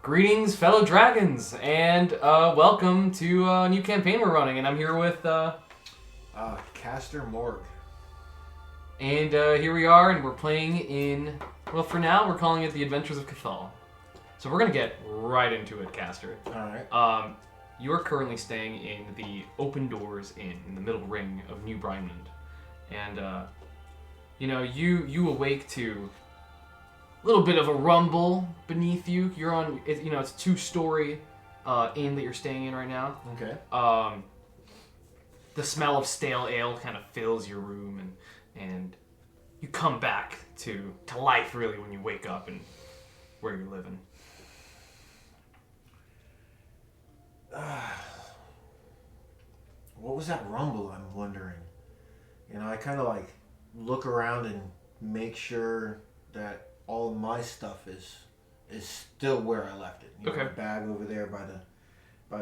Greetings, fellow dragons, and welcome to a new campaign we're running. And I'm here with Kaster Morg. And here we are, and we're playing in. Well, for now, we're calling it the Adventures of Kethall. So we're gonna get right into it, Kaster. All right. You are currently staying in the Open Doors Inn in the middle ring of New Brineland, and you awake to a little bit of a rumble beneath you. You're on, it's a 2-story inn that you're staying in right now. Okay. The smell of stale ale kind of fills your room, and you come back to life really when you wake up and where you're living. What was that rumble? I'm wondering. I kind of look around and make sure that all of my stuff is still where I left it. Okay. The bag over there by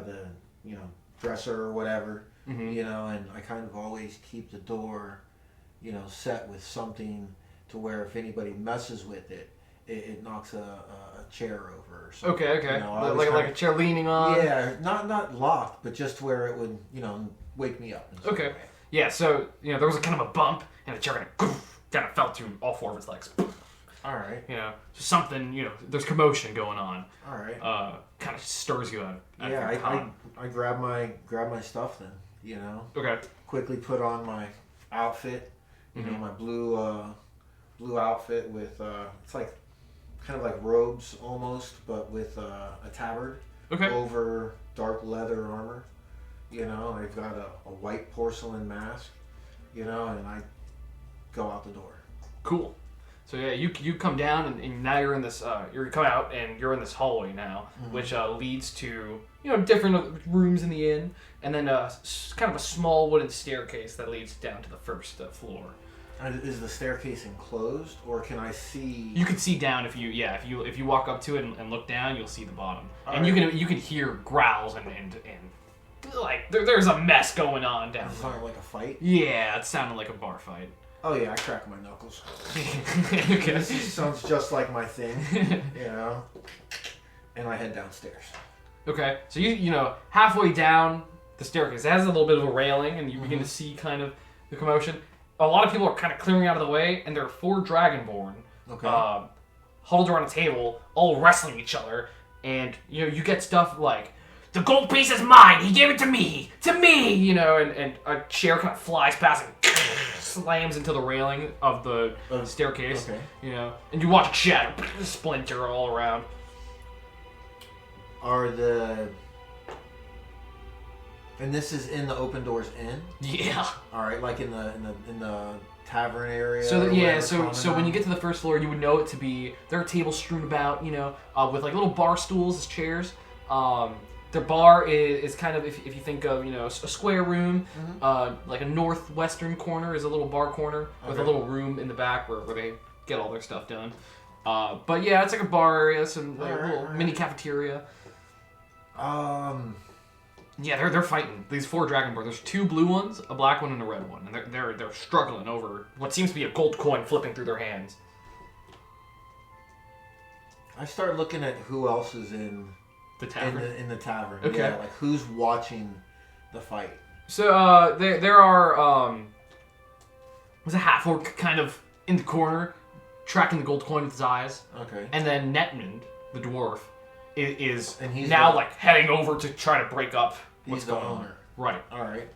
the dresser or whatever. Mm-hmm. And I kind of always keep the door, set with something to where if anybody messes with it, it knocks a chair over or something. Okay. Like a chair leaning on. Yeah, not locked, but just where it would, wake me up. Okay. Yeah. So there was a kind of a bump, and the chair kind of fell to all 4 of its legs. All right. So something, there's commotion going on. All right. Kind of stirs you out. Yeah, I grab my stuff then. Okay. Quickly put on my outfit. My blue outfit with it's like kind of like robes almost, but with a tabard over dark leather armor. I've got a white porcelain mask. And I go out the door. Cool. So yeah, you come down and now you're in this. You come out and you're in this hallway now, which leads to different rooms in the inn, and then kind of a small wooden staircase that leads down to the first floor. Is the staircase enclosed, or can I see? You can see down if you walk up to it and look down, you'll see the bottom, and right. you can hear growls and like there's a mess going on down there. Sounded like a fight. Yeah, it sounded like a bar fight. Oh yeah, I crack my knuckles. Okay. This sounds just like my thing, And I head downstairs. Okay, so you halfway down the staircase, it has a little bit of a railing, and you begin to see kind of the commotion. A lot of people are kind of clearing out of the way, and there are 4 Dragonborn huddled around a table, all wrestling each other. And you get stuff like, "The gold piece is mine. He gave it to me, and a chair kind of flies past and slams into the railing of the staircase. Okay. And you watch a shadow splinter all around. And this is in the Open Doors Inn? Yeah. All right, like in the tavern area. So when you get to the first floor, you would know it to be, there are tables strewn about, with like little bar stools as chairs. The bar is kind of, if you think of, a square room, like a northwestern corner is a little bar corner with a little room in the back where they get all their stuff done. But yeah, it's like a bar area, some little mini cafeteria. Yeah, they're fighting. These 4 Dragonborn. There's 2 blue ones, a black one, and a red one, and they're struggling over what seems to be a gold coin flipping through their hands. I start looking at who else is in the tavern. In the tavern. Okay. Yeah, like who's watching the fight. So there are there's a half-orc kind of in the corner, tracking the gold coin with his eyes. Okay. And then Netmund, the dwarf, is and he's now heading over to try to break up what's going on. Right. All right.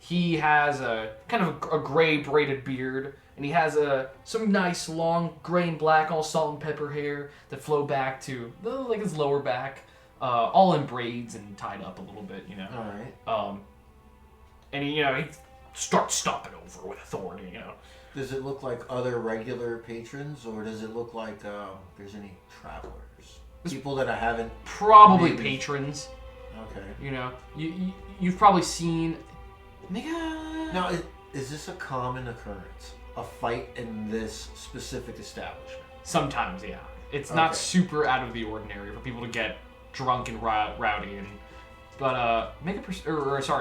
He has a kind of a gray braided beard, and he has some nice long gray and black all salt and pepper hair that flow back to his lower back, all in braids and tied up a little bit. All right. And he starts stomping over with authority. Does it look like other regular patrons, or does it look like there's any travelers? People that I haven't... Probably patrons. Okay. You've probably seen... Now, is this a common occurrence? A fight in this specific establishment? Sometimes, yeah. It's not super out of the ordinary for people to get drunk and rowdy. But make a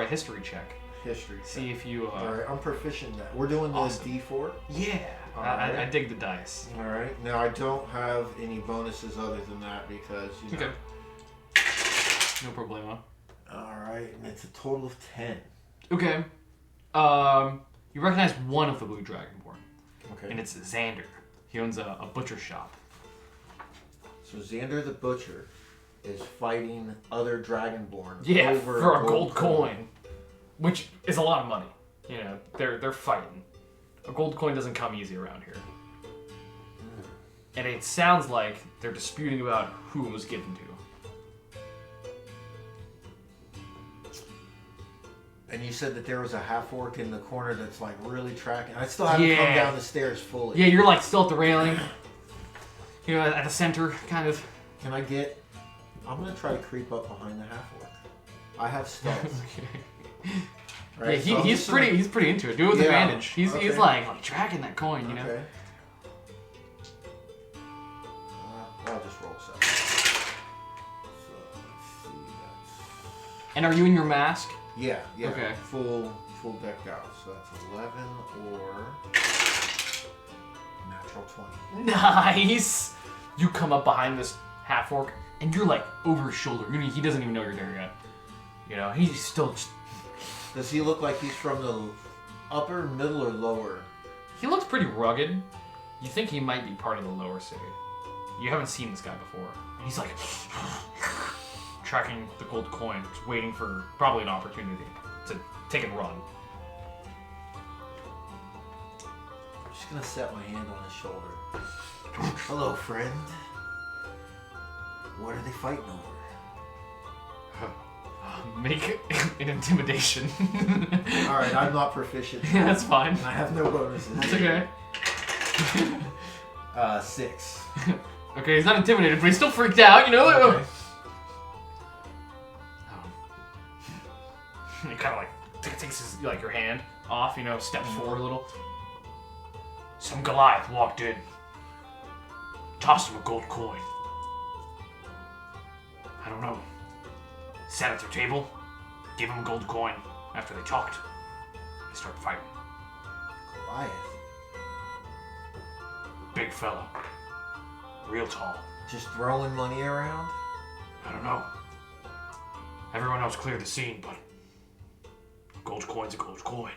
history check. History. See if you... All right, I'm proficient in that. We're doing awesome. the D4? Yeah. I dig the dice. All right. Now, I don't have any bonuses other than that because, you know. Okay. No problemo. All right. And it's a total of 10. Okay. You recognize one of the blue dragonborn. Okay. And it's Xander. He owns a butcher shop. So Xander the Butcher is fighting other dragonborn over for a gold coin. Which is a lot of money. You know, they're fighting. A gold coin doesn't come easy around here. And it sounds like they're disputing about who it was given to. And you said that there was a half-orc in the corner that's like really tracking. I still haven't come down the stairs fully. Yeah, you're like still at the railing. You know, at the center, kind of. Can I get... I'm going to try to creep up behind the half-orc. I have stealth. Okay. Right, yeah, so he's pretty into it. Do it with advantage. He's like tracking that coin, you know? Okay. I'll just roll 7. So, let's see, that's... And are you in your mask? Yeah. Okay. Full decked out. So that's 11 or natural 20. Nice! You come up behind this half-orc, and you're like over his shoulder. He doesn't even know you're there yet. You know, he's still just... Does he look like he's from the upper, middle, or lower? He looks pretty rugged. You think he might be part of the lower city. You haven't seen this guy before. And he's like... tracking the gold coin, just waiting for probably an opportunity to take and run. I'm just gonna set my hand on his shoulder. Hello, friend. What are they fighting over? Make an intimidation. Alright, I'm not proficient. Yeah, that's fine. I have no bonuses. That's okay. 6. Okay, he's not intimidated, but he's still freaked out, you know? Okay. He kind of like takes his, like, your hand off, you know, steps forward a little. Some Goliath walked in. Tossed him a gold coin. I don't know. Sat at their table, gave him a gold coin. After they talked, they started fighting. Goliath? Big fella. Real tall. Just throwing money around? I don't know. Everyone else cleared the scene, but gold coin's a gold coin.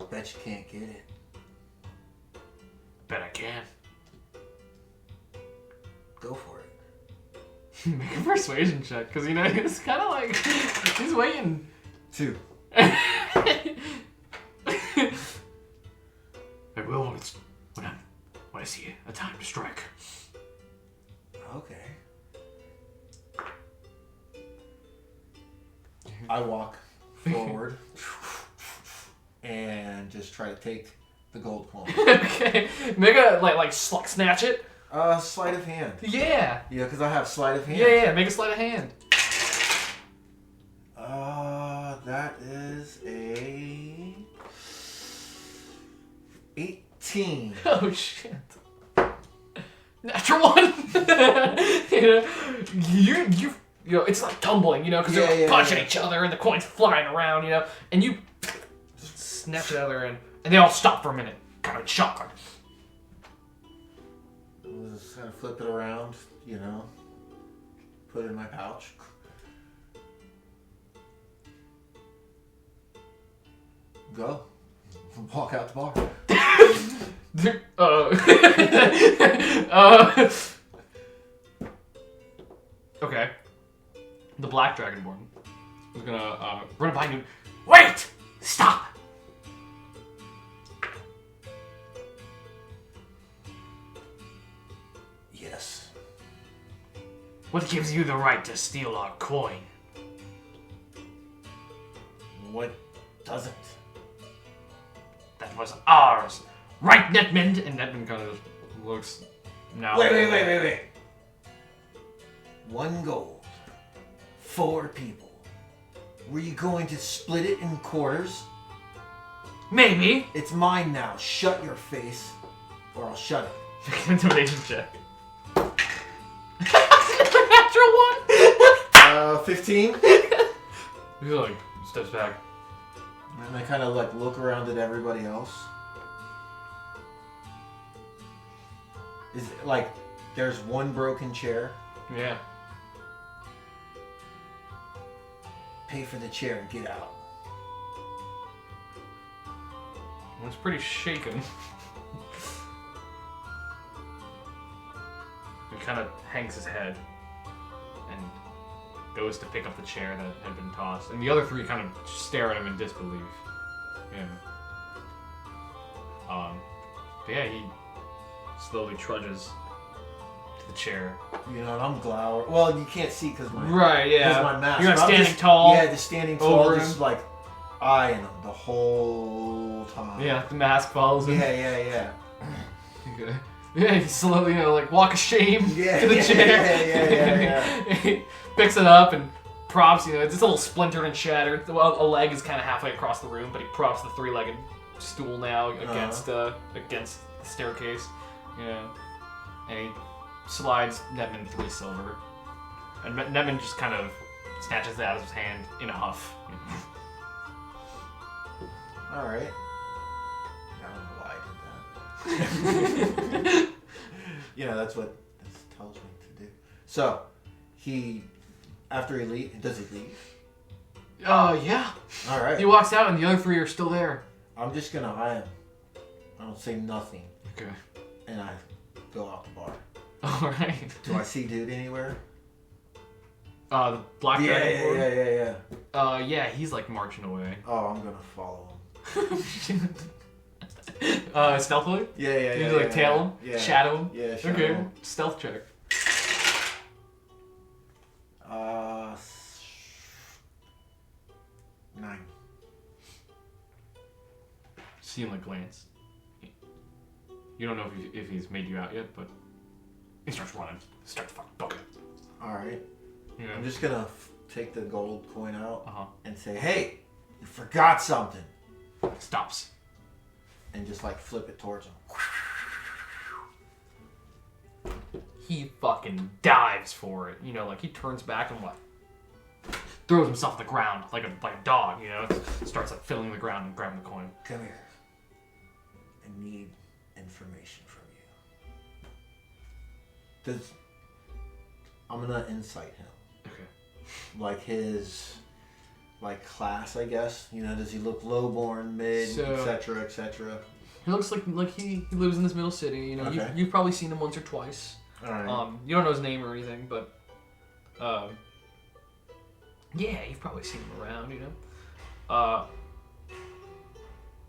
Bet you can't get it. Bet I can. Go for it. Make a persuasion check, because, you know, it's kind of like, he's waiting. 2. I will when I see a time to strike. Okay. I walk forward and just try to take the gold coin. Okay. Make a, like snatch it. Sleight of hand. Yeah. Yeah, because I have sleight of hand. Yeah, make a sleight of hand. That is a 18. Oh shit. Natural 1. you know, it's like tumbling, you know, because they're punching each other and the coin's flying around, you know, and you snatch it out of their end, and they all stop for a minute, kind of in shock. I'll just kind of flip it around, you know, put it in my pouch. Go. Walk out the bar. Okay. The black dragonborn is gonna run behind you. Wait! Stop! Yes. What gives you the right to steal our coin? What doesn't? That was ours. Right, Netmund? And Netmund kind of looks now. Wait. 1 gold. 4 people. Were you going to split it in quarters? Maybe. It's mine now. Shut your face, or I'll shut it. Intimidation check. Natural 1. 15. He like steps back. And I kind of like look around at everybody else. Is it like there's one broken chair? Yeah. Pay for the chair and get out. It's pretty shaken. He kind of hangs his head and goes to pick up the chair that had been tossed. And the other three kind of stare at him in disbelief. Yeah. But yeah, he slowly trudges to the chair. You know, and I'm glowering. Well, you can't see because my right, yeah. Because my mask. You're not standing tall. Yeah, just standing tall, just like eyeing him the whole time. Yeah, the mask follows him. Yeah. Okay. Yeah, he slowly, like walk of shame to the chair. Yeah. He picks it up and props. It's a little splintered and shattered. Well, a leg is kind of halfway across the room, but he props the three-legged stool now against the staircase. Yeah, and he slides Netman 3 silver, and Netman just kind of snatches it out of his hand in a huff. All right. I don't know why I did that. That's what this tells me to do. So, after he leaves, does he leave? Yeah. All right. He walks out, and the other three are still there. I'm just gonna eye him. I don't say nothing. Okay. And I go out the bar. All right. Do I see dude anywhere? The black guy. Yeah. Yeah, he's like marching away. Oh, I'm gonna follow him. Stealthily? Yeah. You like tail him? Yeah. Shadow him? Yeah, shadow okay. him. Stealth check. 9. See him like glance. You don't know if he's made you out yet, but he starts running. Starts fucking booking. Alright. Yeah. I'm just gonna take the gold coin out and say, hey, you forgot something. Stops. And just like flip it towards him. He fucking dives for it. Like he turns back and throws himself to the ground like a dog, starts like filling the ground and grabbing the coin. Come here. I need information from you. I'm gonna insight him. Okay. Like his class, I guess. Does he look lowborn, mid, etc., etc.? He looks like he lives in this middle city. Okay. You've probably seen him once or twice. All right. You don't know his name or anything, but yeah, you've probably seen him around.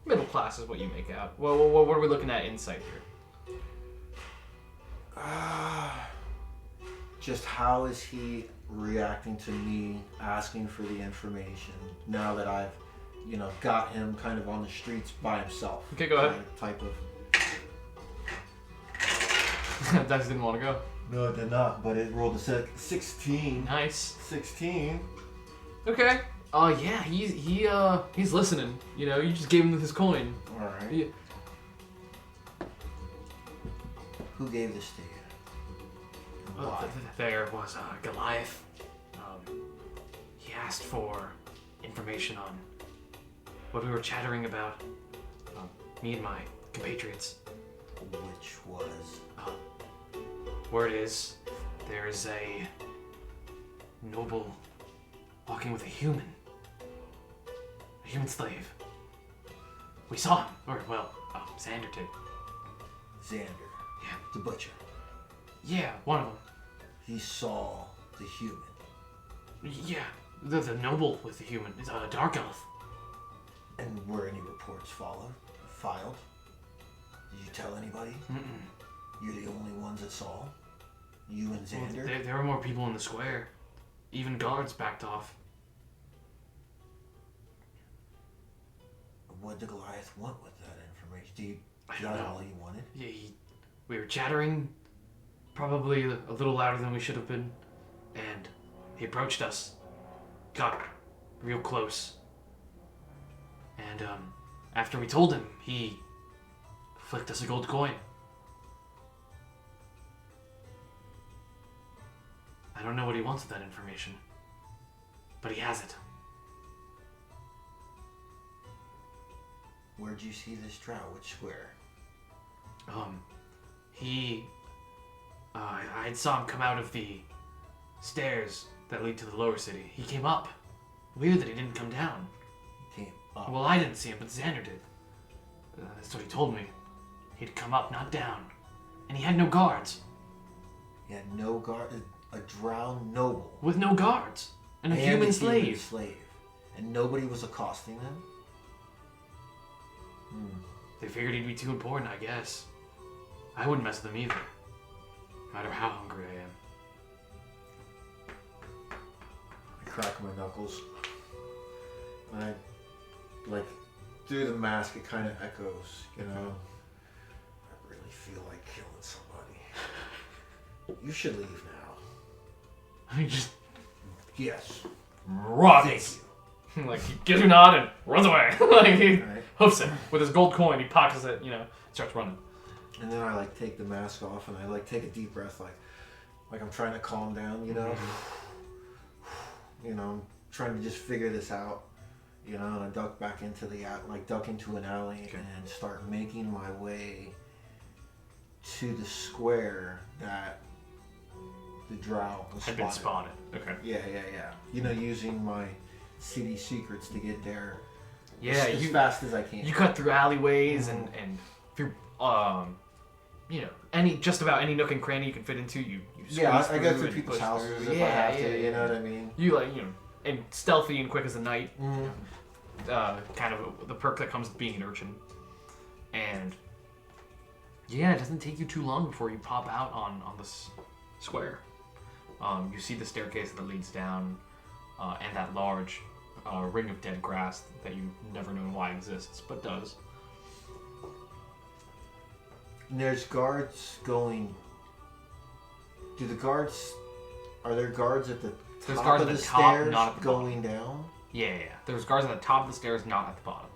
Middle class is what you make out. Well, what are we looking at insight here? Just how is he reacting to me asking for the information now that I've, got him kind of on the streets by himself? Okay, go ahead. Type of. Dice didn't want to go. No, it did not, but it rolled a 16. Nice. 16. Okay. Yeah, he's listening. You just gave him his coin. All right. Yeah. Who gave this to you? There was Goliath. He asked for information on what we were chattering about. Me and my compatriots. Which was? Word is, there is a noble walking with a human slave. We saw him, Xander did. Xander. Yeah. The butcher. Yeah, one of them. He saw the human. Yeah, the noble with the human is a dark elf. And were any reports filed? Did you tell anybody? Mm-mm. You're the only ones that saw? You and Xander? Well, there were more people in the square. Even guards backed off. What did Goliath want with that information? Do you don't know. All he wanted? Yeah, we were chattering probably a little louder than we should have been, and he approached us, got real close, and after we told him, he flicked us a gold coin. I don't know what he wants with that information, but he has it. Where'd you see this drow? Which square? I saw him come out of the stairs that lead to the lower city. He came up. Weird that he didn't come down. He came up. Well, I didn't see him, but Xander did. That's what he told me. He'd come up, not down. And he had no guards. He had no guard. A drow noble. With no guards. And a human slave. Human slave. And nobody was accosting them? They figured he'd be too important, I guess. I wouldn't mess with him either. No matter how hungry I am. I crack my knuckles. And I, like, through the mask, it kind of echoes, you know? I really feel like killing somebody. You should leave now. He just... Yes. runs. Like, he gives you a nod and runs away. Like, he right. hoofs it. With his gold coin, he pockets it, you know, starts running. And then I, like, take the mask off and I, like, take a deep breath, like I'm trying to calm down, you know? You know, I'm trying to just figure this out, you know, and I duck back into duck into an alley and start making my way to the square that the drow was had been spotted. Okay. Yeah. You know, using my city secrets to get there. Yeah, as fast as I can. You cut through alleyways and through you know, just about any nook and cranny you can fit into. You I go through people's houses if I have to. You know what I mean? You and stealthy and quick as the night. Mm-hmm. Kind of the perk that comes with being an urchin. And yeah, it doesn't take you too long before you pop out on this square. You see the staircase that leads down, and that large ring of dead grass that you never know why exists, but does. And there's guards going. Are there guards at the top of the stairs going down? Yeah. There's guards at the top of the stairs, not at the bottom.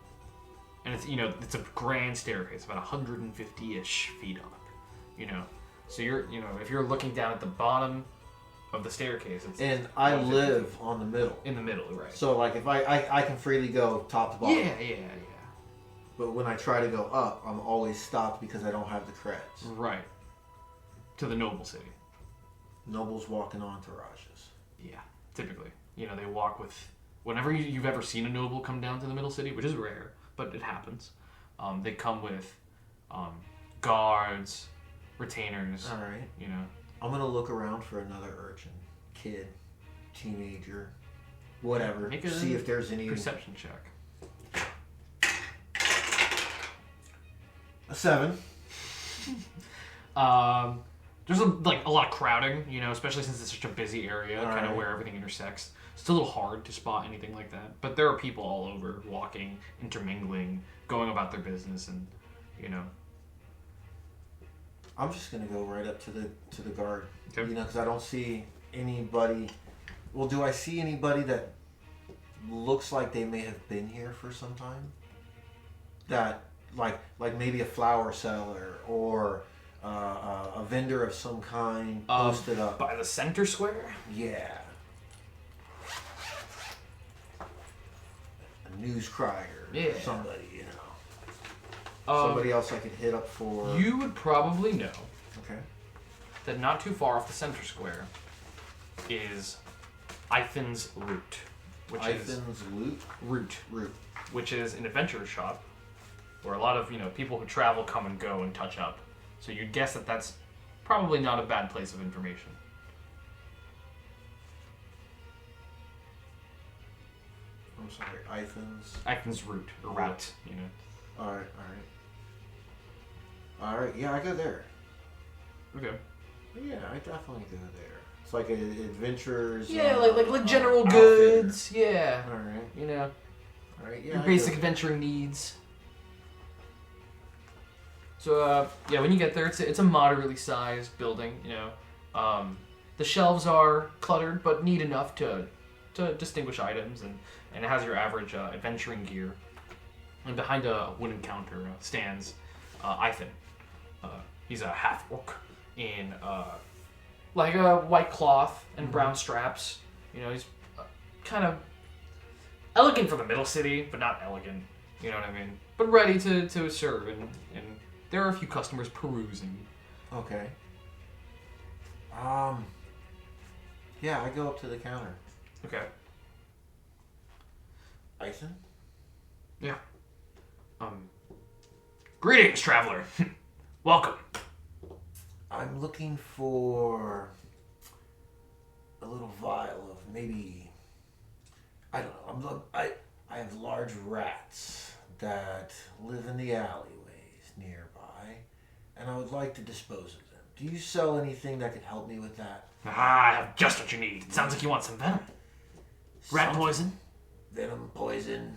And it's a grand staircase, about 150-ish feet up. You know, so if you're looking down at the bottom of the staircase, and I live on the middle. In the middle, right? So like if I can freely go top to bottom. Yeah. But when I try to go up, I'm always stopped because I don't have the creds. Right. To the noble city. Nobles walking entourages. Yeah, typically. You know, they walk with... Whenever you've ever seen a noble come down to the middle city, which is rare, but it happens, they come with guards, retainers. All right. You know. I'm going to look around for another urchin, kid, teenager, whatever. See if there's any... Perception check. A 7. There's a lot of crowding, you know, especially since it's such a busy area, kind of where everything intersects. It's a little hard to spot anything like that, but there are people all over, walking, intermingling, going about their business, and you know. I'm just gonna go right up to the guard, okay. You know, because I don't see anybody. Well, do I see anybody that looks like they may have been here for some time? That like maybe a flower seller or a vendor of some kind posted up by the center square. Yeah. A news crier. Yeah. Somebody, you know. Somebody else I could hit up for. You would probably know. Okay. That not too far off the center square is Ithan's Root. Root. Which is an adventure shop where a lot of, you know, people who travel come and go and touch up. So you'd guess that that's probably not a bad place of information. I'm sorry, Ithan's Root, or Route, you know. Alright, yeah, I go there. Okay. Yeah, I definitely go there. It's like adventures. Yeah, like general goods. Yeah. Alright. You know. Alright, yeah. Your basic adventuring needs. So, yeah, when you get there, it's a moderately sized building, you know. The shelves are cluttered, but neat enough to distinguish items, and it has your average adventuring gear. And behind a wooden counter stands Ithan. He's a half-orc in like a white cloth and brown straps. You know, he's kind of elegant for the middle city, but not elegant, You know what I mean? But ready to serve, and there are a few customers perusing. Okay. Yeah, I go up to the counter. Okay. Bison? Yeah. Greetings, traveler. Welcome. I'm looking for a little vial of maybe, I don't know. I have large rats that live in the alleyways nearby, and I would like to dispose of them. Do you sell anything that could help me with that? I have just what you need. Sounds like you want some venom. Rat poison? Venom poison.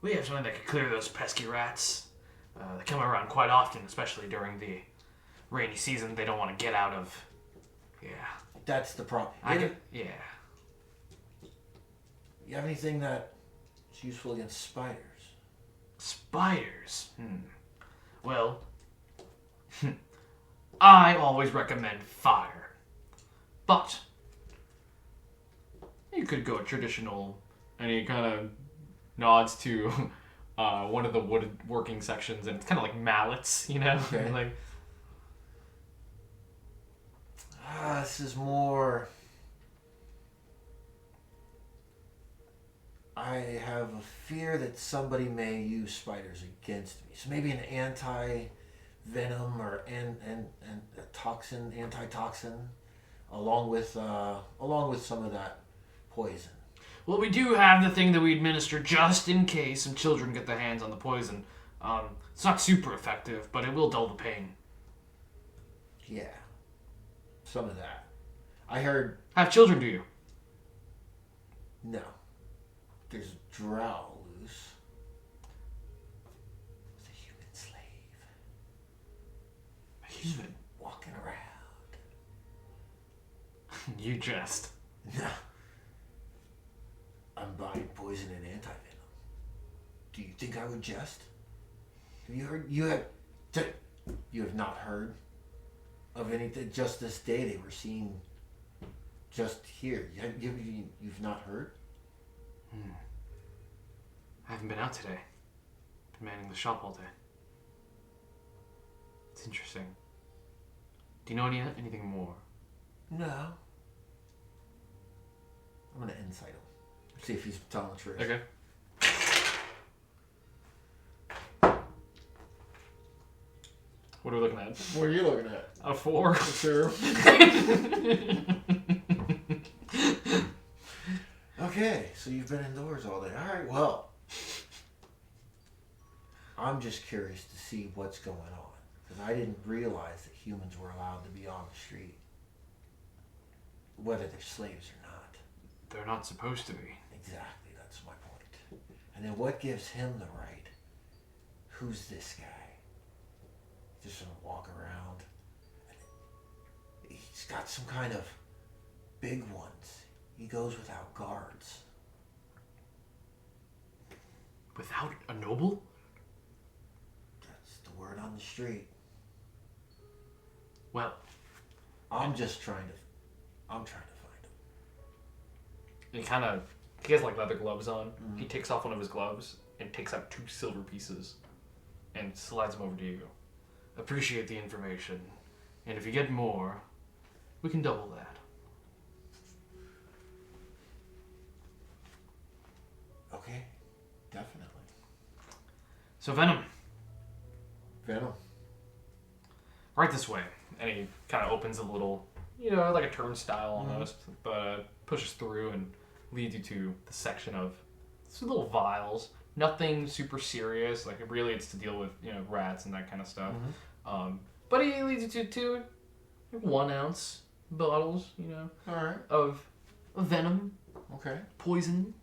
We have something that could clear those pesky rats. They come around quite often, especially during the rainy season. They don't want to get out of. Yeah. That's the problem. Yeah. You have anything that's useful against spiders? Spiders? Well, I always recommend fire. But you could go traditional, and he kind of nods to one of the woodworking sections, and it's kind of like mallets, you know? Okay. Like, this is more... I have a fear that somebody may use spiders against me. So maybe an anti-venom or a toxin, antitoxin, along with some of that poison. well, we do have the thing that we administer just in case some children get their hands on the poison. It's not super effective, but it will dull the pain. Yeah, some of that. I heard... Have children, do you? No. There's a drow loose. With a human slave. A human? Walking around. You jest. No. I'm buying poison and anti-venom. Do you think I would jest? Have you heard? You have not heard of anything? Just this day they were seen just here. You've not heard? I haven't been out today. Been manning the shop all day. It's interesting. Do you know anything more? No. I'm gonna insight him. See if he's telling the truth. Okay. What are we looking at? What are you looking at? A 4. Sure. Okay, so you've been indoors all day. All right, well, I'm just curious to see what's going on, because I didn't realize that humans were allowed to be on the street, whether they're slaves or not. They're not supposed to be. Exactly, that's my point. And then what gives him the right? Who's this guy? Just gonna walk around. He's got some kind of big ones. He goes without guards. Without a noble? That's the word on the street. Well, I'm trying to find him. he has like leather gloves on. Mm-hmm. He takes off one of his gloves and takes out 2 silver pieces and slides them over to you. Appreciate the information. And if you get more, we can double that. Okay, definitely. So Venom. Right this way. And he kind of opens a little, like a turnstile almost, but pushes through and leads you to the section of some little vials. Nothing super serious. Like, really it's to deal with, rats and that kind of stuff. Mm-hmm. But he leads you to 2 1 ounce bottles, All right. of venom. Okay. Poison.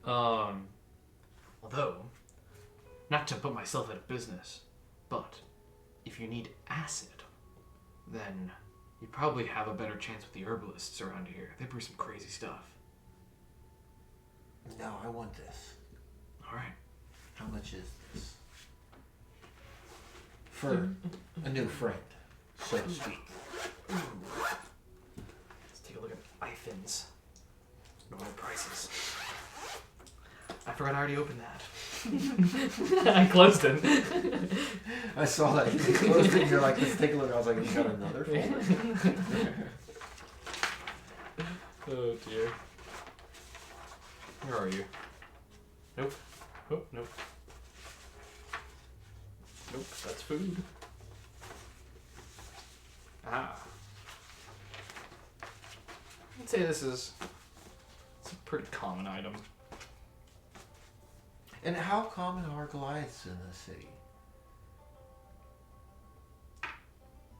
Although, not to put myself out of business, but if you need acid, then you probably have a better chance with the herbalists around here. They brew some crazy stuff. No, I want this. All right. How much is this? For a new friend, so to speak. Let's take a look at Ifins. Normal prices. I forgot I already opened that. I closed it. I saw that. You closed it and you're like, let's take a look. I was like, you got another folder? Oh, dear. Where are you? Nope. Oh, nope. Nope, that's food. Ah. I'd say it's a pretty common item. And how common are Goliaths in the city?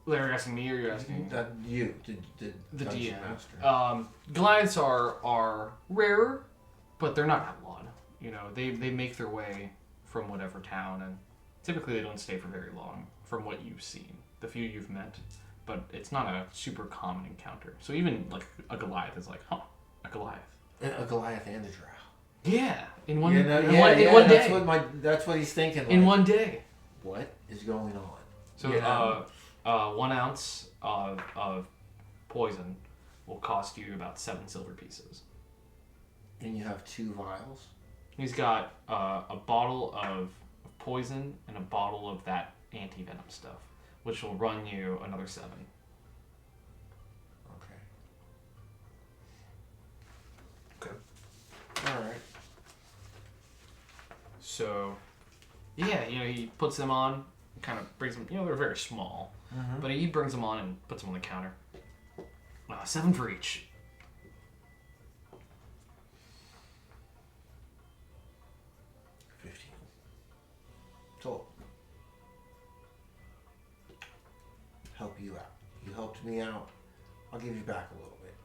You're asking me or you're asking you? The Dungeon DM. Master. Goliaths are rarer, but they're not outlawed. You know, they make their way from whatever town, and typically they don't stay for very long, from what you've seen, the few you've met. But it's not a super common encounter. So even like a Goliath is like, huh, a Goliath. A Goliath and a drow. Yeah, in one one day. That's what he's thinking. Like, in one day. What is going on? So 1 ounce of poison will cost you about 7 silver pieces. And you have 2 vials. He's got a bottle of poison and a bottle of that anti-venom stuff, which will run you another 7. Okay. All right. So, yeah, you know, he puts them on, kind of brings them, you know, they're very small, but he brings them on and puts them on the counter. 7 for each. So, help you out. You helped me out. I'll give you back a little bit.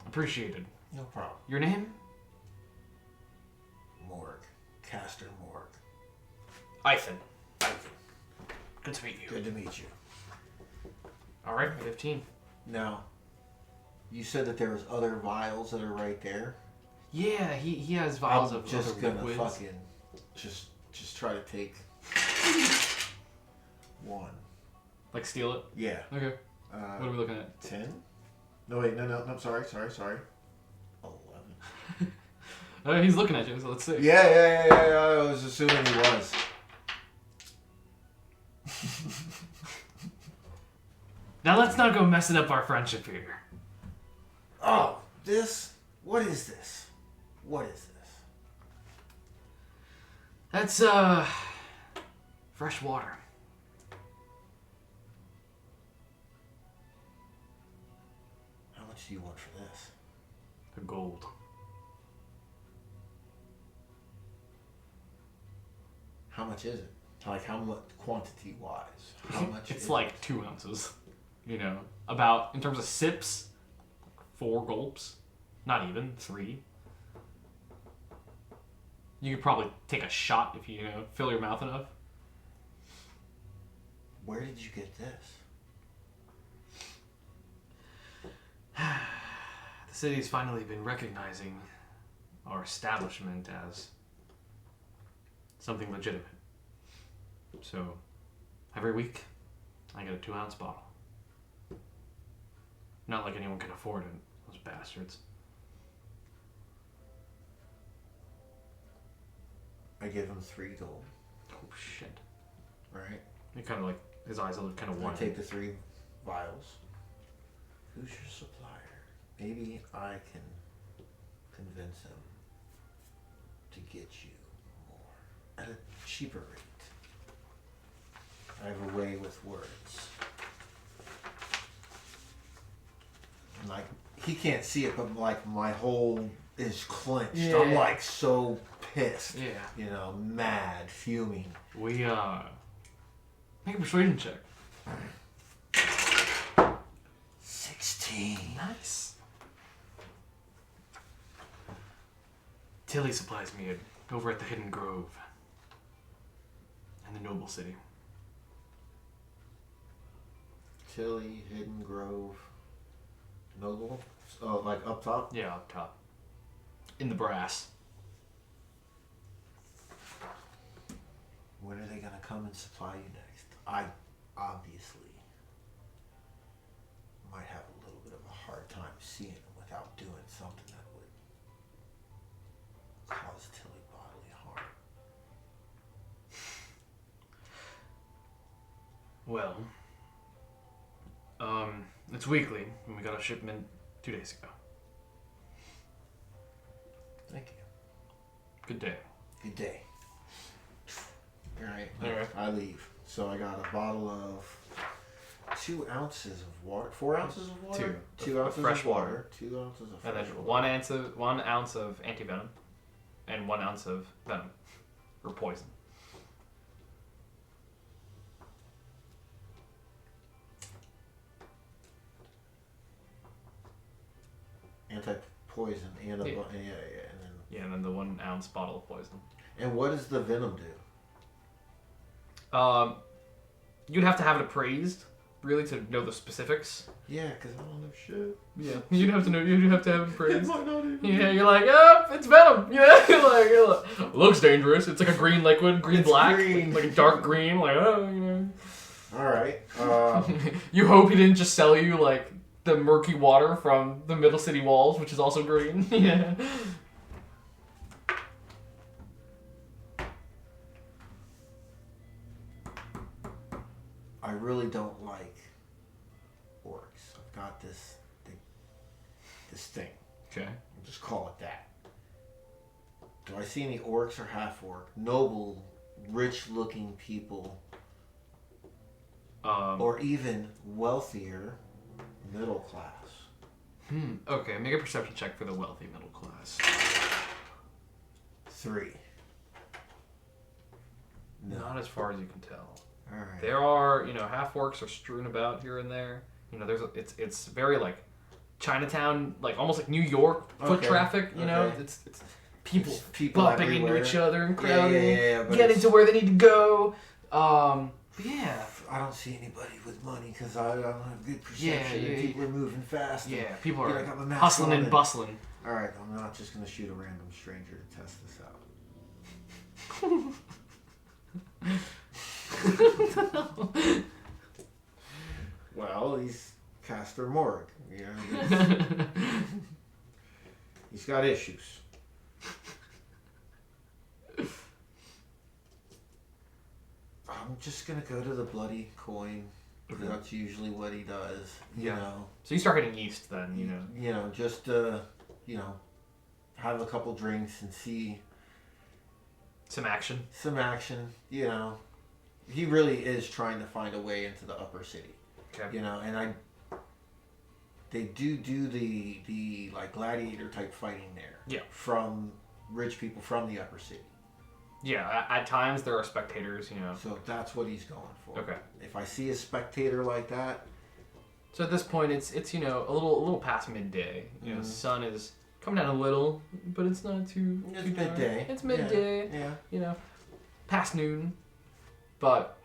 Appreciated. No problem. Your name? Morg. Kaster Morg. Ethan. Good to meet you. Good to meet you. All right, 15. Now, you said that there was other vials that are right there. Yeah, he has vials of just other gonna liquids. fucking just try to take one. Like steal it? Yeah. Okay. What are we looking at? 10? No wait, no. Sorry. 11. Oh, he's looking at you, so let's see. Yeah. I was assuming he was. Now let's not go messing up our friendship here. Oh, this? What is this? What is this? That's, fresh water. How much do you want for this? The gold. How much is it? Like, how much quantity-wise? How much It's is like it? 2 ounces. You know, about, in terms of sips, 4 gulps. Not even, 3. You could probably take a shot if you know, fill your mouth enough. Where did you get this? The city's finally been recognizing our establishment as something legitimate. So, every week, I get a 2 ounce bottle. Not like anyone can afford it, those bastards. I give him 3 gold. Oh shit. Right? He kind of like, his eyes look kind of I wide. take the 3 vials. Who's your supplier? Maybe I can convince him to get you more at a cheaper rate. I have a way with words. And like, he can't see it, but like my whole is clenched. Yeah. I'm like so pissed. Yeah. You know, mad, fuming. We, make a persuasion check. 16. Nice. Tilly supplies me over at the Hidden Grove and the Noble City. Tilly, Hidden Grove, Noble. Oh, like up top? Yeah, up top. In the brass. When are they gonna come and supply you next? I obviously might have a little bit of a hard time seeing them without doing something that would cause Tilly Well, it's weekly, and we got a shipment 2 days ago. Thank you. Good day. Good day. Alright. I leave. So I got a bottle of 2 ounces of water. 4 ounces of water? 2 ounces fresh of water. 2 ounces of fresh water. And then 1 ounce of antivenom, and 1 ounce of venom, or poison. Anti-poison and and then the 1 ounce bottle of poison. And what does the venom do? You'd have to have it appraised, really, to know the specifics. Yeah, because I don't know shit. Yeah, you'd have to know. You'd have to have it appraised. It might not even yeah, you're like, it's venom. Yeah, you're like, looks dangerous. It's like a green liquid, black, green. Like a dark green. Like, All right. You hope he didn't just sell you like the murky water from the Middle City walls, which is also green. Yeah. I really don't like orcs. I've got this thing. Okay. I'll just call it that. Do I see any orcs or half-orc? Noble, rich-looking people. Or even wealthier, middle class. Okay, make a perception check for the wealthy middle class. 3. No. Not as far as you can tell. All right. There are, half orcs are strewn about here and there. It's very like Chinatown, like almost like New York foot traffic. It's people bumping everywhere. into each other and crowding, getting to where they need to go. Yeah. I don't see anybody with money because I don't have good perception. Yeah, people are moving fast. Yeah, people are I got my mask hustling on and bustling. All right, I'm not just gonna shoot a random stranger to test this out. Well, he's Kaster Morg. He's got issues. I'm just gonna go to the bloody coin. Okay. That's usually what he does. You know. So you start heading east then. Just have a couple drinks and see some action. He really is trying to find a way into the upper city. Okay. And they do the like gladiator type fighting there. Yeah. From rich people from the upper city. Yeah, at times there are spectators, So that's what he's going for. Okay. If I see a spectator like that. So at this point, it's a little past midday. The sun is coming down a little, but it's not too. It's midday. It's midday. Yeah. Past noon, but.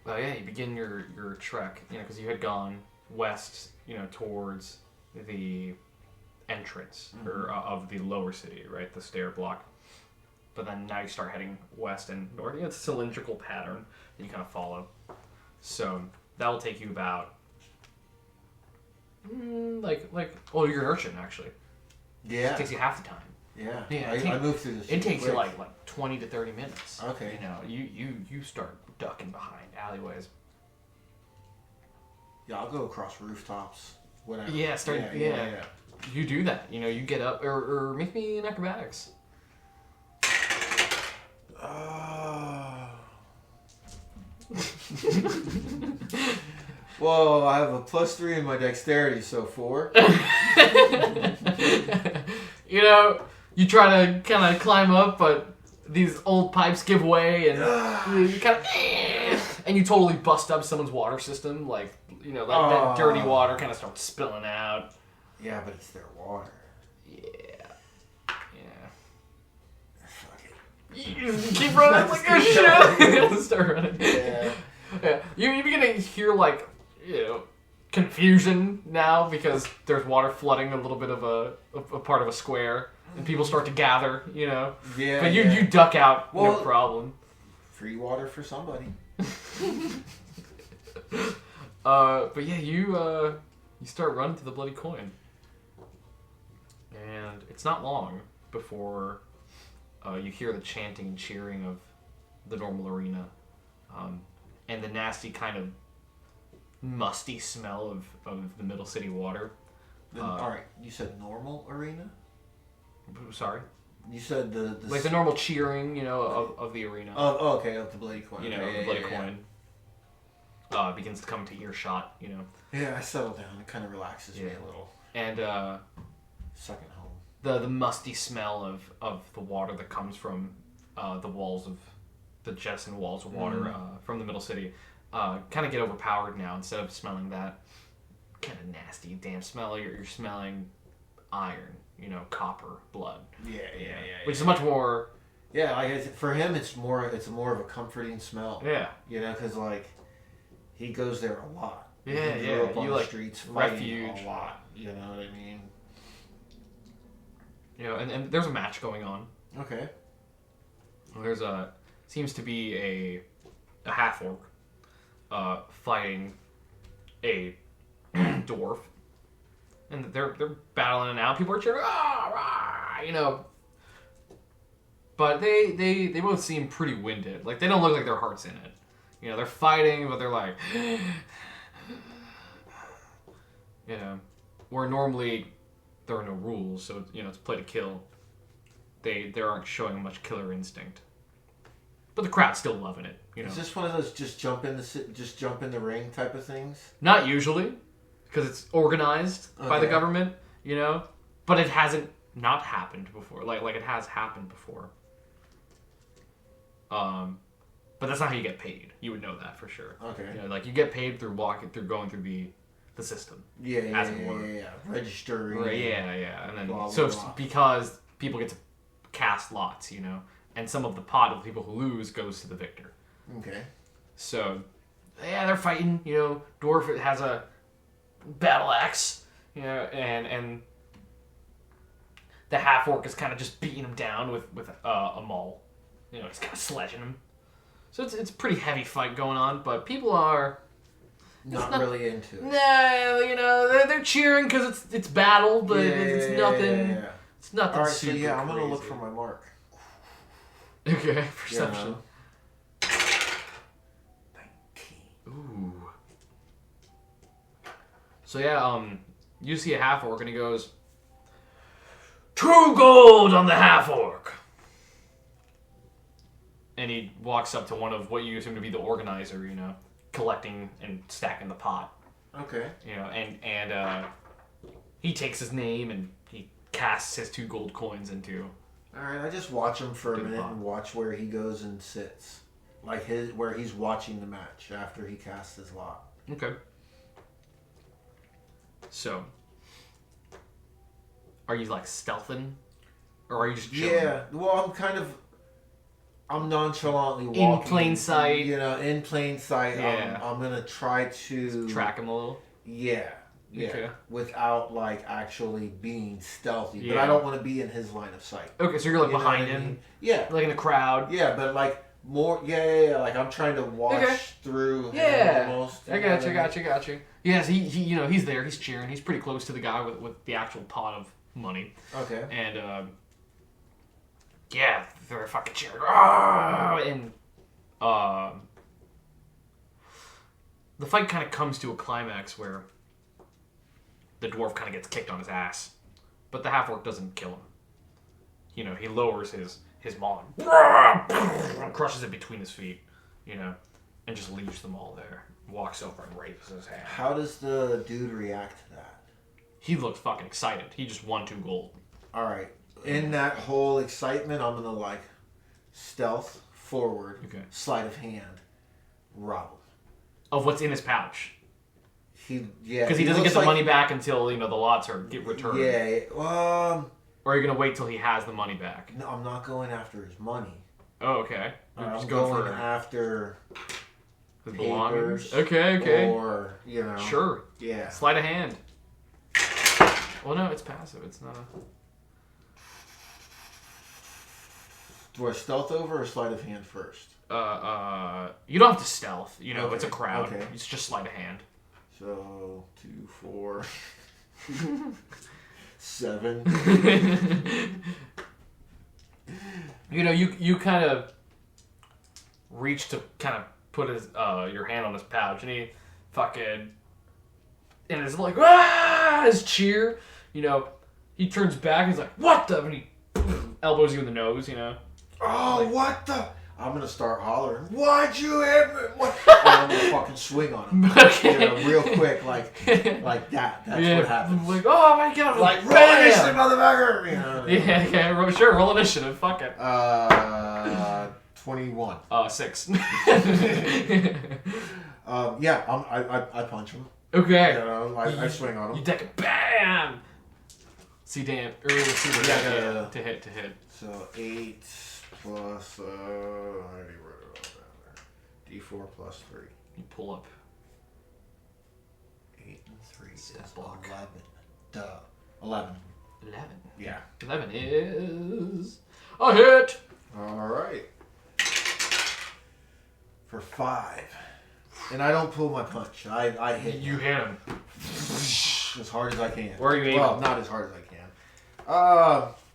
Well, yeah, you begin your trek, because you had gone west, towards the entrance of the lower city, right, the stair block. But then now you start heading west and north. It's a cylindrical pattern that you kind of follow. So that will take you about, you're an urchin actually. Yeah. It takes you half the time. Yeah. I moved through this. It takes you like 20 to 30 minutes. Okay. You start ducking behind alleyways. Yeah, I'll go across rooftops. Whatever. Yeah, yeah. You do that. You get up or make me an acrobatics. Whoa, I have a +3 in my dexterity, so 4. You try to kind of climb up, but these old pipes give way, and you kind of, and you totally bust up someone's water system, that dirty water kind of starts spilling out. Yeah, but it's their water. Yeah. You keep running like a shit. Start running. Yeah. You begin to hear confusion now because there's water flooding a little bit of a part of a square, and people start to gather. Yeah. But you duck out, no problem. Free water for somebody. But yeah, you start running to the bloody coin, and it's not long before. You hear the chanting and cheering of the normal arena, and and the nasty kind of musty smell of the Middle City water. All right, you said normal arena? Sorry? You said the like the normal cheering, of the arena. Oh, okay, of the bloody coin. The bloody coin. Begins to come to earshot, Yeah, I settle down. It kind of relaxes me a little. And second home. The musty smell of the water that comes from the walls of the jettison walls of water from the Middle City kind of get overpowered now. Instead of smelling that kind of nasty, damp smell, you're smelling iron, copper, blood. Yeah. Which is much more. Yeah, like for him, it's more of a comforting smell. Yeah. Because like he goes there a lot. Yeah, he grew up on you the like streets refuge fighting a lot. You know what I mean? And there's a match going on. Okay. There's seems to be a half orc fighting a dwarf, and they're battling it out. People are cheering, But they both seem pretty winded. Like they don't look like their heart's in it. They're fighting, but they're like, where normally there are no rules, so it's play to kill. They aren't showing much killer instinct. But the crowd's still loving it. Is this one of those just jump in the ring type of things? Not usually, because it's organized by the government, But it hasn't not happened before. Like it has happened before. But that's not how you get paid. You would know that for sure. Okay. Like you get paid through going through the system. Yeah. Registering. Right, yeah. And then blah, because people get to cast lots, and some of the pot of the people who lose goes to the victor. Okay. So, yeah, they're fighting. Dwarf has a battle axe, and the half orc is kind of just beating him down with a maul. He's kind of sledging him. So it's a pretty heavy fight going on, but people are not really into it. Nah, they're cheering because it's battle, but it's nothing. Yeah. It's nothing. All right, super so I'm gonna crazy. look for my mark. Okay, perception. 19. Ooh. So yeah, you see a half orc and he goes, 2 gold on the half orc. And he walks up to one of what you assume to be the organizer, collecting and stacking the pot. Okay. And he takes his name and he casts his 2 gold coins into. All right, I just watch him for a minute and watch where he goes and sits, like where he's watching the match after he casts his lot. Okay. So, are you like stealthing, or are you just chilling? Yeah. Well, I'm nonchalantly walking in plain sight. In plain sight. Yeah. I'm gonna try to track him a little. Yeah. Okay. Without actually being stealthy, yeah. But I don't want to be in his line of sight. Okay, so you're behind him. mean? Yeah. Like in the crowd. Yeah, but more. Yeah. Like I'm trying to watch through. Yeah. Him almost. I got you. Yes, he he's there. He's cheering. He's pretty close to the guy with the actual pot of money. Okay. And yeah, they're fucking cheering. And the fight kind of comes to a climax where the dwarf kind of gets kicked on his ass, but the half orc doesn't kill him. He lowers his maul and crushes it between his feet, and just leaves them all there. Walks over and raises his hand. How does the dude react to that? He looks fucking excited. He just won 2 gold. All right. In that whole excitement, I'm gonna stealth forward, sleight of hand, rob him. Of what's in his pouch. Because he doesn't get the money back until the lots get returned. Yeah. Or are you gonna wait till he has the money back? No, I'm not going after his money. Oh, okay. I'm going after his belongings. Okay. Or Sure. Yeah. Sleight of hand. Well, no, it's passive. It's not a. Do I stealth over or sleight of hand first? You don't have to stealth. Okay. It's a crowd. Okay. It's just sleight of hand. So 2, 4, 7. You kind of reach to kind of put his your hand on his pouch, and he fucking and it's like his cheer, you know. He turns back, and he's like, "What the?" And he elbows you in the nose, you know. Oh, like, what the? I'm gonna start hollering. Why'd you hit me? What? And I'm gonna fucking swing on him. Okay. You know, real quick, like that. That's what happens. Like, oh my god! Like, roll initiative, motherfucker! You know. Yeah, sure. Roll initiative. Fuck it. 21. 6. Yeah, I punch him. Okay. You know, I swing on him. You take it, bam. See damn. See the to hit. So 8 plus I already wrote it all down there. D4 plus 3. You pull up. 8 and 3 Step is block. 11. Duh. 11. 11. Yeah. 11 is a hit. All right. For 5. And I don't pull my punch. I hit. You hit him. As hard as I can. Where are you aiming? Well, not as hard as I can.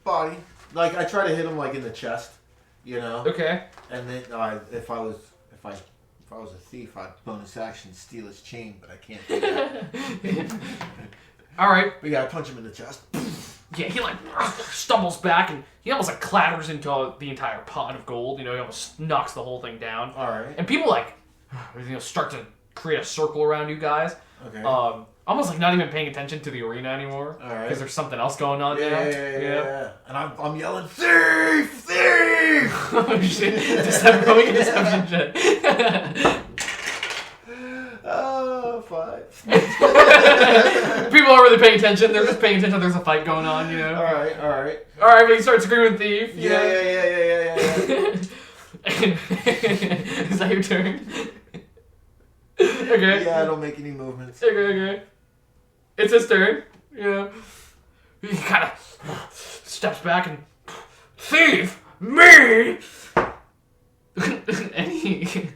Body. Like, I try to hit him, like, in the chest. You know? Okay. And then, if I was a thief, I'd bonus action steal his chain, but I can't do that. All right. But yeah, I punch him in the chest. Yeah, he like stumbles back and he almost like clatters into the entire pot of gold. You know, he almost knocks the whole thing down. All right. And people like, start to create a circle around you guys. Okay. Almost like not even paying attention to the arena anymore. All right. Because there's something else going on now. Yeah. And I'm yelling, thief, thief! Oh shit! Rolling a deception check. 5. People aren't really paying attention. They're just paying attention. There's a fight going on, you know. All right. But you start screaming thief. Yeah. Is that your turn? Okay. Yeah, I don't make any movements. Okay. It's his turn. Yeah. He kind of steps back and thief me. And he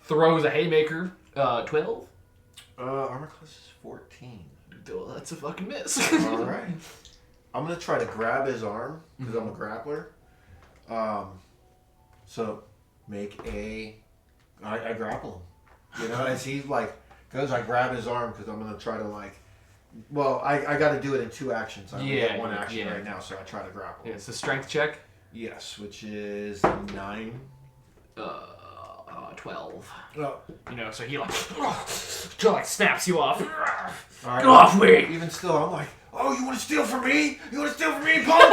throws a haymaker. 12. Armor class is 14. Well, that's a fucking miss. All right. I'm gonna try to grab his arm because I'm a grappler. So I grapple him. You know, as he like goes, I grab his arm because I'm gonna try to like. Well, I got to do it in 2 actions. I only have 1 action right now, so I try to grapple. Yeah, it's a strength check. Yes, which is 9. 12. Oh. You know, so he like snaps you off. All right. Get off me! Even still, I'm like, oh, you want to steal from me? You want to steal from me, punk?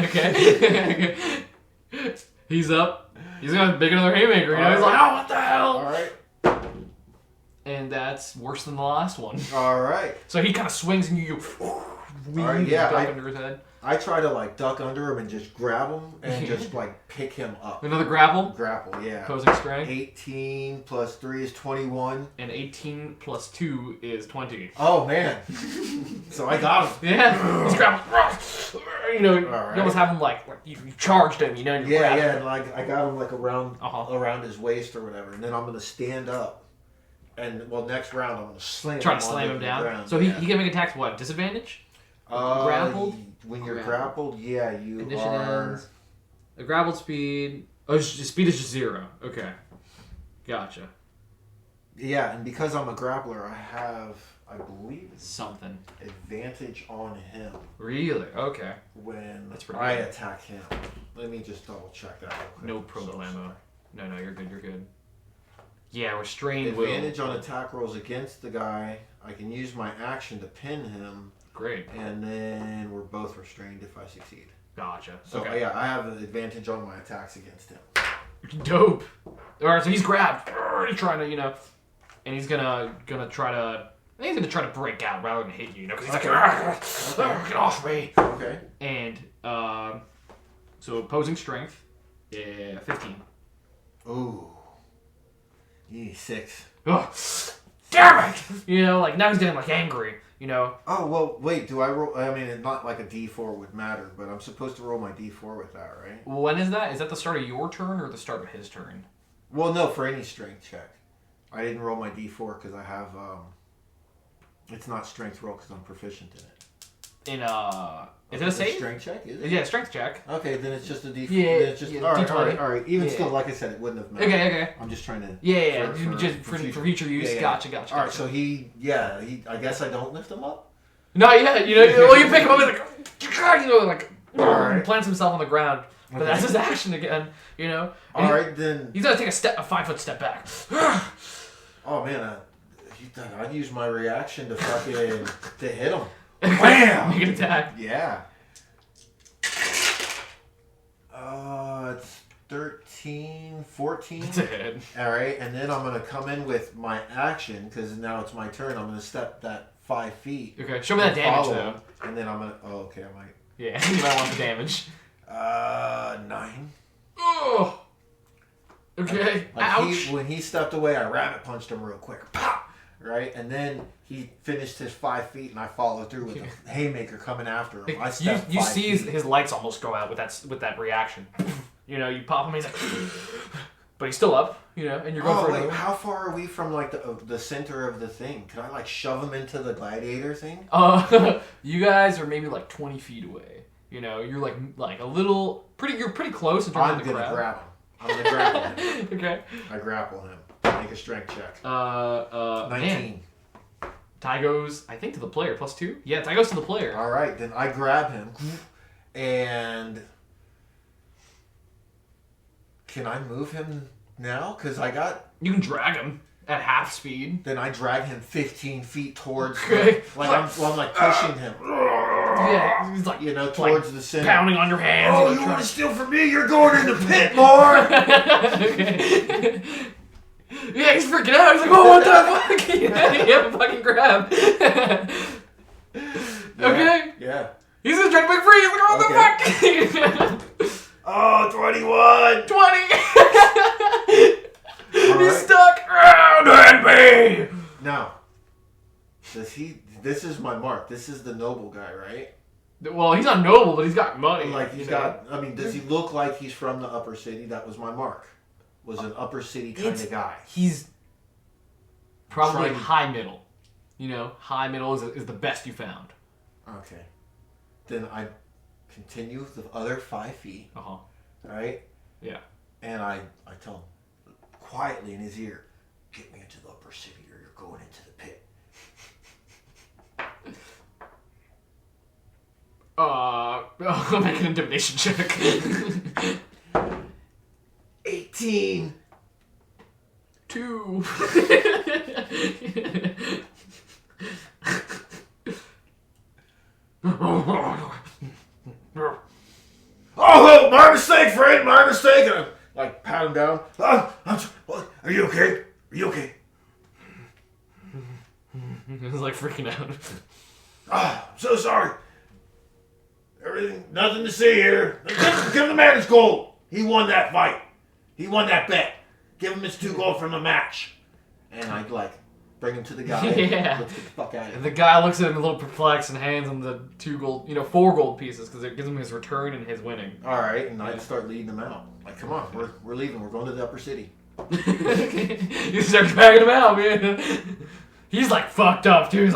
Okay. He's up. He's gonna make another haymaker. You know, he's like, oh, what the hell? All right. And that's worse than the last one. All right. So he kind of swings and you duck under his head. I try to like duck under him and just grab him and just like pick him up. Another grapple? Grapple, yeah. Opposing strength? 18 plus 3 is 21. And 18 plus 2 is 20. Oh, man. So I got him. Yeah. He's grabbing. You know, you almost have him like you charged him, you know, and you're grabbing him. And like I got him like around his waist or whatever. And then I'm going to stand up. And, well, next round I'm going to slam him. Try to slam him down. Ground. So he can make attacks, what, disadvantage? Grappled? When you're grappled, yeah, you Condition are... ends. The grappled speed... Oh, speed is just 0. Okay. Gotcha. Yeah, and because I'm a grappler, I have, I believe... Something. Advantage on him. Really? Okay. When That's I attack him. Let me just double check that real quick. No problemo. No, you're good. Yeah, restrained will. Advantage on attack rolls against the guy. I can use my action to pin him. Great. And then we're both restrained if I succeed. Gotcha. So okay. Yeah, I have an advantage on my attacks against him. Dope. Alright, so he's grabbed. He's trying to, and he's gonna try to. I think he's gonna try to break out rather than hit you, because he's like, get off me. Okay. And so opposing strength, 15. Ooh. 6. Oh, damn it! Now he's getting angry. Oh, well, wait, do I roll? I mean, it's not like a D4 would matter, but I'm supposed to roll my D4 with that, right? When is that? Is that the start of your turn or the start of his turn? Well, no, for any strength check. I didn't roll my D4 because I have, it's not strength roll because I'm proficient in it. Is it a save? Strength check, is it? Yeah, strength check. Okay, then it's just a D4. Yeah, it's just, yeah, D20. D20. All right. Even still, like I said, it wouldn't have mattered. Okay. I'm just trying to... Yeah. For future use. Yeah. Gotcha. All right, so he... I guess I don't lift him up? No, yeah. Well, you pick him up and plants himself on the ground. But that's his action again, All right, then... He's got to take a 5-foot step back. Oh, man. I'd use my reaction to fucking... to hit him. Bam! Make an attack. Yeah. It's 13, 14. It's a hit. All right, and then I'm going to come in with my action, because now it's my turn. I'm going to step that 5 feet. Okay, show me that damage, though. And then I'm going to... Oh, okay, I might... Yeah, you might want the damage. 9. Oh! Okay, ouch. When he stepped away, I rabbit punched him real quick. Pop! Right? And then he finished his 5 feet, and I followed through with a haymaker coming after him. I stepped you 5 see feet. his lights almost go out with that reaction. You pop him, he's like... But he's still up, and you're going for another. How far are we from, like, the center of the thing? Can I, like, shove him into the gladiator thing? You guys are maybe, like, 20 feet away. You're, like a little... You're pretty close in terms of the grab. I'm going to grapple him. Okay. I grapple him. Make a strength check. 19. Man. Tie goes, I think, to the player. +2? Yeah, tie goes to the player. All right, then I grab him. And... Can I move him now? Because I got... You can drag him at half speed. Then I drag him 15 feet towards... Okay. I'm pushing him. Yeah, he's like... towards the center. Pounding on your hands. Oh, you want to steal from me? You're going in the pit, more! Okay. Yeah, he's freaking out. He's like, oh, what the fuck? You have a fucking grab. Okay. Yeah. He's just trying to break free. He's like, what the fuck? Oh, 21! 20! He's stuck. Don't me! Now, this is my mark. This is the noble guy, right? Well, he's not noble, but he's got money. Does he look like he's from the upper city? That was my mark. Was an upper city kind of guy. He's probably high middle. High middle is the best you found. Okay. Then I continue the other 5 feet. Uh-huh. Right? Yeah. And I tell him quietly in his ear, get me into the upper city or you're going into the pit. Make an intimidation check. 18. 2. Oh, my mistake, friend, my mistake. And I pat him down. Are you okay? Are you okay? He's like freaking out. I'm so sorry. Nothing to see here. Give the man his gold. He won that fight. He won that bet. Give him his 2 gold from the match. And I'd bring him to the guy. Yeah. Let's get the fuck out of here. And the guy looks at him a little perplexed and hands him the 2 gold, 4 gold pieces because it gives him his return and his winning. All right, and I'd start leading him out. Come on, we're leaving. We're going to the upper city. You start dragging him out, man. He's fucked up too. He's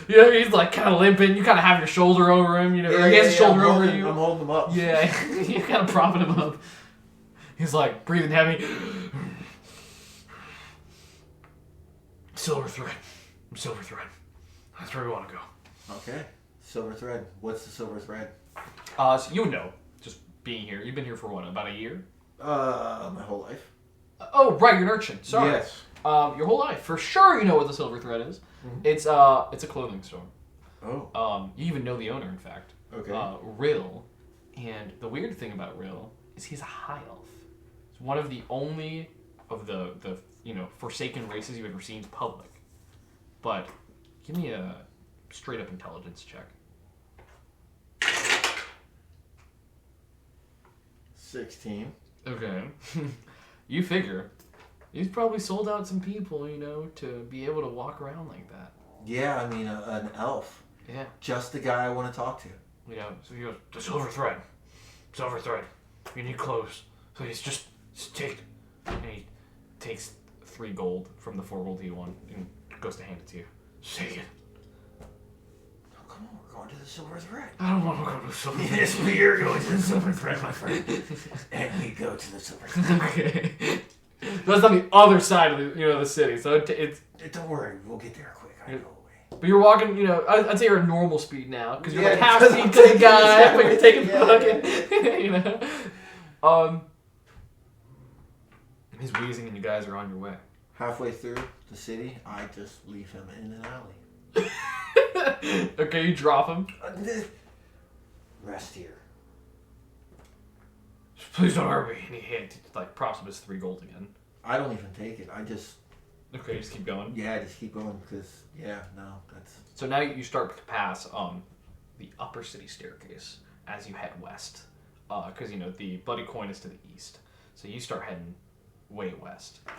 he's kind of limping. You kind of have your shoulder over him, or he has his shoulder over you. I'm holding him up. Yeah, you're kind of propping him up. He's breathing heavy. Silver thread. Silver thread. That's where we want to go. Okay. Silver thread. What's the silver thread? So you would know, just being here. You've been here for what, about a year? My whole life. Oh, right, you're an urchin. Sorry. Yes. Your whole life. For sure you know what the silver thread is. Mm-hmm. It's a clothing store. Oh. You even know the owner, in fact. Okay. Rill. And the weird thing about Rill is he's a high elf. He's one of the only of the forsaken races you've ever seen in public. But give me a straight up intelligence check. 16. Okay. You figure he's probably sold out some people, to be able to walk around like that. Yeah, an elf. Yeah. Just the guy I want to talk to. So he goes, the silver thread. Silver thread. You need clothes. So he's just take. And he takes 3 gold from the 4 gold he won and goes to hand it to you. Just take it. Oh, come on. We're going to the Silver Thread. I don't want to go to the Silver Thread. Yes, we are going to the Silver Thread, my friend. And we go to the Silver Thread. Okay. That's on the other side of the city, so it's. Don't worry, we'll get there quick. I know the way. But you're walking, I'd say you're at normal speed now because you're like half speed to the guy, but you're taking fucking, He's wheezing and you guys are on your way. Halfway through the city, I just leave him in an alley. Okay, you drop him. Rest here. Please don't hurt me. And he props him his 3 gold again. I don't even take it. I just. Okay, just keep going. Yeah, just keep going because that's. So now you start to pass the upper city staircase as you head west, because the bloody coin is to the east. So you start heading way west. I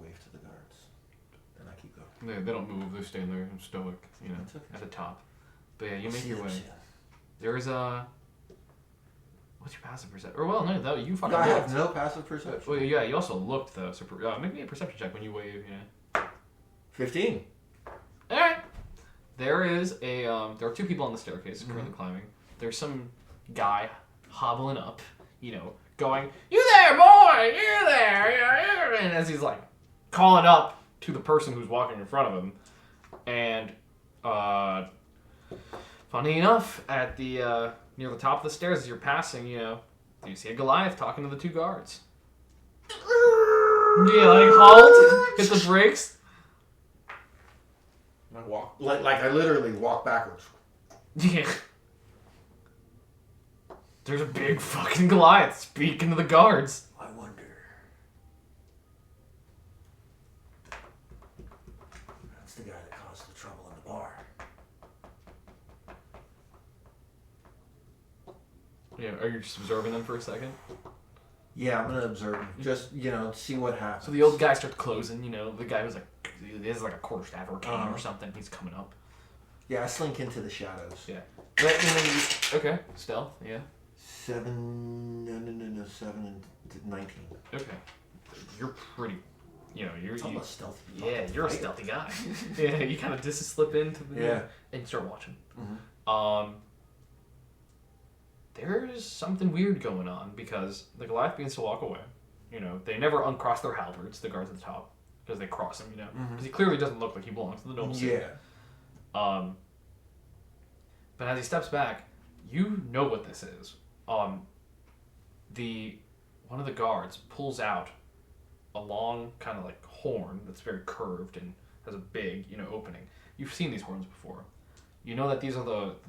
wave to the guards, and I keep going. They don't move. They stand there stoic, at the top. But yeah, you make your way. There's what's your passive perception? Or well, no, you fucking. I have no passive perception. Well, yeah, you also looked though. So make me a perception check when you wave. 15. All right. There is there are 2 people on the staircase currently climbing. There's some guy hobbling up, going, "You there, boy? You there?" And as he's calling up to the person who's walking in front of him, and funny enough, at the near the top of the stairs as you're passing, you see a Goliath talking to the 2 guards. Yeah, halt, hit the brakes. I walk I literally walk backwards. Yeah. There's a big fucking Goliath speaking to the guards. I wonder. That's the guy that caused the trouble in the bar. Yeah, are you just observing them for a second? Yeah, I'm gonna observe him. Just, see what happens. So the old guy starts closing, the guy who's he has a quarterstaff or a cane or something. He's coming up. Yeah, I slink into the shadows. Yeah. Okay, stealth, yeah. 7 and 19. Okay. You're pretty, you're... I'm a stealthy. Yeah, you're a stealthy guy. Yeah, you kind of just slip into the... And start watching. Mm-hmm. There's something weird going on because the Goliath begins to walk away. They never uncross their halberds, the guards at the top, because they cross him, because he clearly doesn't look like he belongs to the noble city. Yeah. But as he steps back, you know what this is. One of the guards pulls out a long kind of horn that's very curved and has a big, opening. You've seen these horns before. You know that these are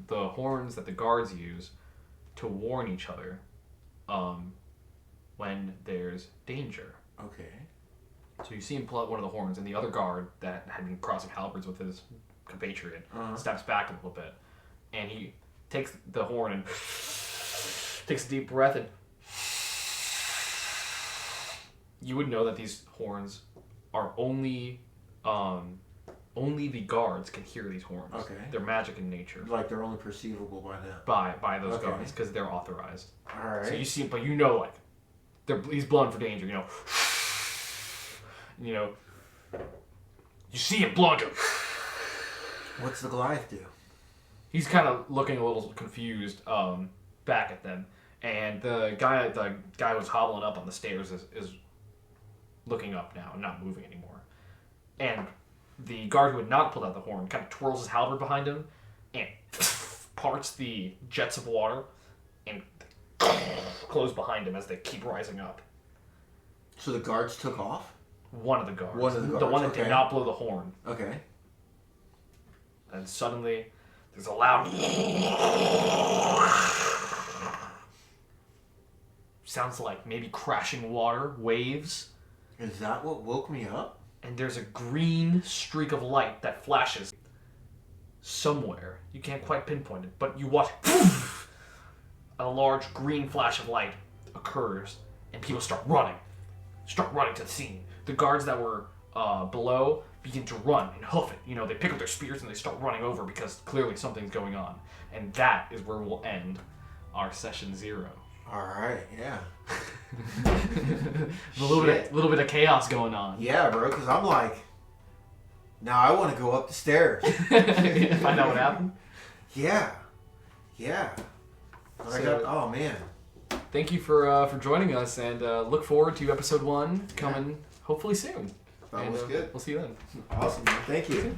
the horns that the guards use to warn each other when there's danger. Okay. So you see him pull out one of the horns, and the other guard that had been crossing halberds with his compatriot steps back a little bit, and he takes the horn and takes a deep breath, and you would know that these horns are only the guards can hear these horns. Okay. They're magic in nature. They're only perceivable by them. By those guards, because they're authorized. All right. So you see, but he's blowing for danger. You see him blowing. What's the Goliath do? He's kind of looking a little confused back at them, and the guy who's hobbling up on the stairs is looking up now and not moving anymore. And the guard who had not pulled out the horn kind of twirls his halberd behind him and parts the jets of water and close behind him as they keep rising up. So the guards took off? One of the guards. One of the guards. The one that did not blow the horn. Okay. And suddenly, there's a loud... Sounds like maybe crashing water, waves. Is that what woke me up? And there's a green streak of light that flashes somewhere. You can't quite pinpoint it, but you watch... A large green flash of light occurs, and people start running to the scene. The guards that were below begin to run and hoof it. They pick up their spears and they start running over because clearly something's going on. And that is where we'll end our session 0. All right, yeah. a little bit of chaos going on. Yeah, bro, because I'm now I want to go up the stairs. Find out what happened? Yeah. But oh man. Thank you for joining us, and look forward to episode 1 coming hopefully soon. That was good. We'll see you then. Awesome, man. Thank you.